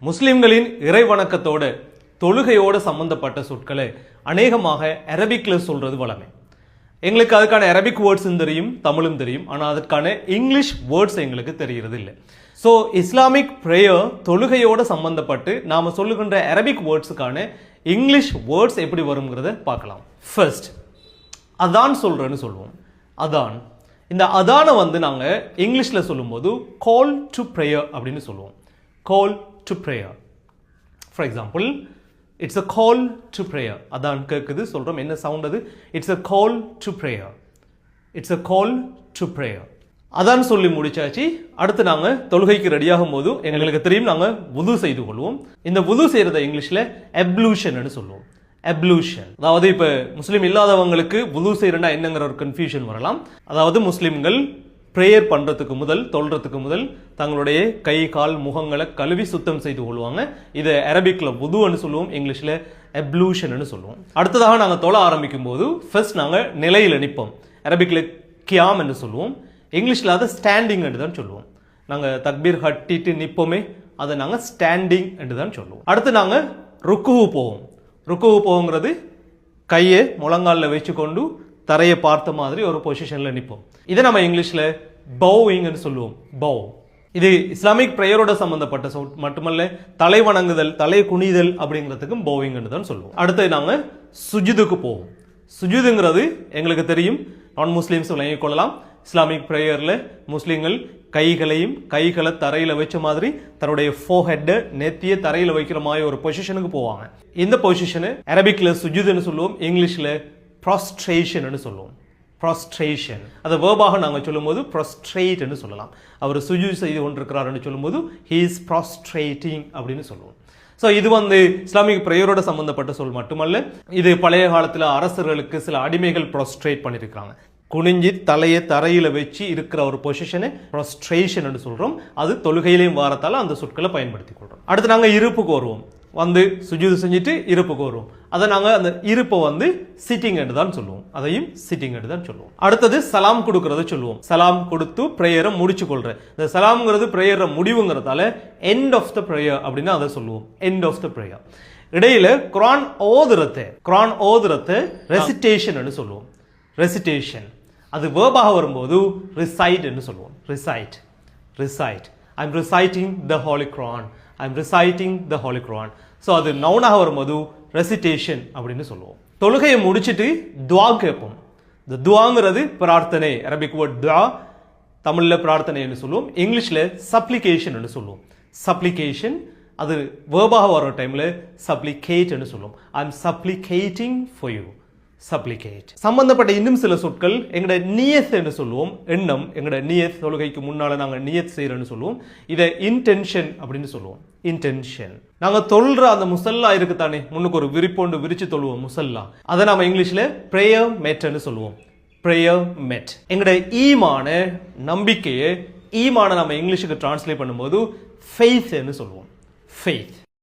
முஸ்லிம்களின் இறை வணக்கத்தோடு தொழுகையோடு சம்பந்தப்பட்ட சொற்களை அநேகமாக அரபிக்ல சொல்றது வழமை. எங்களுக்கு அதுக்கான அரபிக் வேர்ட்ஸும் தெரியும், தமிழும் தெரியும். ஆனால் அதற்கான இங்கிலீஷ் வேர்ட்ஸ் எங்களுக்கு தெரிகிறது இல்லை. ஸோ இஸ்லாமிக் ப்ரேயர் தொழுகையோடு சம்பந்தப்பட்டு நாம் சொல்லுகின்ற அரபிக் வேர்ட்ஸுக்கான இங்கிலீஷ் வேர்ட்ஸ் எப்படி வருங்கிறத பார்க்கலாம். ஃபர்ஸ்ட் அதான் சொல்றேன்னு சொல்லுவோம். அதான், இந்த அதானை நாங்கள் இங்கிலீஷில் சொல்லும்போது கால் டு ப்ரேயர் அப்படின்னு சொல்லுவோம். Call to prayer. For example, it's a call to prayer. அதான் கேட்குது, சொல்கிறோம், என்ன சவுண்ட் அது? It's a call to prayer. It's a call to prayer. அதான் சொல்லி முடிச்சாச்சு. அடுத்து நாங்கள் தொழுகைக்கு ரெடியாகும் போது எங்களுக்கு தெரியும், நாங்கள் வுது செய்து கொள்வோம். இந்த வுது செய்கிறத இங்கிலீஷில் அப்ளூஷன் சொல்லுவோம். அப்ளூஷன். அதாவது இப்போ முஸ்லீம் இல்லாதவங்களுக்கு வுது செய்யறா என்னங்கிற ஒரு கன்ஃபியூஷன் வரலாம். அதாவது முஸ்லீம்கள் ப்ரேயர் பண்ணுறதுக்கு முதல், தொல்றதுக்கு முதல் தங்களுடைய கை கால் முகங்களை கழுவி சுத்தம் செய்து கொள்வாங்க. இதை அரபிக்ல வுதுன்னு சொல்லுவோம், இங்கிலீஷில் அப்ளூஷன் சொல்லுவோம். அடுத்ததாக நாங்கள் தொழ ஆரம்பிக்கும் போது ஃபர்ஸ்ட் நாங்கள் நிலையில் நிற்போம். அரபிக்ல கியாம் என்று சொல்லுவோம், இங்கிலீஷில் அதை ஸ்டாண்டிங் என்று தான் சொல்லுவோம். நாங்கள் தக்பீர் கட்டிட்டு நிற்போமே, அதை நாங்கள் ஸ்டாண்டிங் என்று தான் சொல்லுவோம். அடுத்து நாங்கள் ருக்குவு போவோம். ருக்குவு போகுங்கிறது கையை முழங்காலில் வச்சுக்கொண்டு தரையை பார்த்த மாதிரி ஒரு பொசிஷனில் நிற்போம். இதை நம்ம இங்கிலீஷில் பவுயிங்னு சொல்லுவோம். பவ். இது இஸ்லாமிக் ப்ரேயரோட சம்பந்தப்பட்ட சொல் மட்டுமல்ல, தலை வணங்குதல், தலை குனிதல் அப்படிங்கிறதுக்கும் பவுயிங்னு தான் சொல்லுவோம். அடுத்து நாங்கள் சுஜுதுக்கு போவோம். சுஜுதுங்கிறது எங்களுக்கு தெரியும், நான் முஸ்லீம்ஸ் விளங்கிக் கொள்ளலாம். இஸ்லாமிக் ப்ரேயரில் முஸ்லீம்கள் கைகளை தரையில் வச்ச மாதிரி தன்னுடைய ஃபோஹெட்டை நெத்தியை தரையில் வைக்கிற மாதிரி ஒரு பொசிஷனுக்கு போவாங்க. இந்த பொசிஷனு அரபிக்ல சுஜுதுன்னு சொல்லுவோம், இங்கிலீஷில் ப்ராஸ்ட்ரேஷன் சொல்லுவோம். ப்ராஸ்ட்ரேஷன் அதை வேர்பாக நாங்கள் சொல்லும்போது ப்ராஸ்ட்ரேட்னு சொல்லலாம். அவர் சுஜூத் செய்து கொண்டிருக்கிறார்னு சொல்லும்போது ஹீ இஸ் ப்ராஸ்ட்ரேட்டிங் அப்படின்னு சொல்லுவோம். ஸோ இது இஸ்லாமிக் ப்ரேயரோட சம்பந்தப்பட்ட சொல் மட்டுமல்ல, இது பழைய காலத்தில் அரசர்களுக்கு சில அடிமைகள் ப்ராஸ்ட்ரேட் பண்ணியிருக்கிறாங்க. குனிஞ்சி தலையை தரையில் வச்சு இருக்கிற ஒரு பொசிஷனை ப்ராஸ்ட்ரேஷன் சொல்கிறோம். அது தொழுகையிலையும் வாரத்தால் அந்த சொற்களை பயன்படுத்தி கொள்கிறோம். அடுத்து நாங்கள் இருப்புக்கு வருவோம். சுஜூது செஞ்சுட்டு இருப்புக்கு வருவோம். அதை நாங்கள் அந்த இருப்பை சிட்டிங் என்று தான் சொல்லுவோம். அதையும் சிட்டிங் என்று தான் சொல்லுவோம். அடுத்தது சலாம் கொடுக்கறத சொல்லுவோம். சலாம் கொடுத்து ப்ரேயரை முடிச்சு கொள்றேன். இந்த சலாம்ங்கிறது ப்ரேயரை முடிவுங்கிறதால எண்ட் ஆஃப் த ப்ரேயர் அப்படின்னு அதை சொல்லுவோம். End of the prayer. இடையில குரான் ஓதுறத்தை ரெசிடேஷன் சொல்லுவோம். ரெசிடேஷன் அது வேர்பாக வரும்போது ரிசைட் என்று சொல்லுவோம். Recite. I am reciting the holy Quran. I am reciting the holy Quran. So அது நவுனாக வரும்போது ரெசிடேஷன் அப்படின்னு சொல்லுவோம். தொழுகையை முடிச்சுட்டு துவா கேட்போம். இந்த துவாங்கிறது பிரார்த்தனை. அரபிக் வேர்ட் துவா, தமிழில் பிரார்த்தனைன்னு சொல்லுவோம், இங்கிலீஷில் சப்ளிகேஷன் சொல்லுவோம். சப்ளிகேஷன் அது வேர்பாக வர டைமில் சப்ளிகேட்னு சொல்லுவோம். I am supplicating for you. Supplicate. சம்பந்தப்பட்ட இன்னும் சில சொற்கள் எங்களோட நியத் என்று சொல்லுவோம். எண்ணம். எங்களோட நியத், தொழுகைக்கு முன்னால நாங்கள் நியத் செய்யறோம்னு சொல்லுவோம். இதை இன்டென்ஷன் அப்படின்னு சொல்லுவோம். இன்டென்ஷன். நாங்க தொழுற அந்த முசல்லா இருக்குத்தானே, முன்னுக்கு ஒரு விரிப்போண்டு விரிச்சு தொழுவோம் முசல்லா, அதை நாம இங்கிலீஷ்ல பிரேயர் மெட்னு சொல்லுவோம். பிரேயர் மெட். எங்களோட ஈமான நம்பிக்கையை, ஈமான நம்ம இங்கிலீஷுக்கு டிரான்ஸ்லேட் பண்ணும்போது ஃபெய்த்னு சொல்லுவோம். ஃபெய்த்.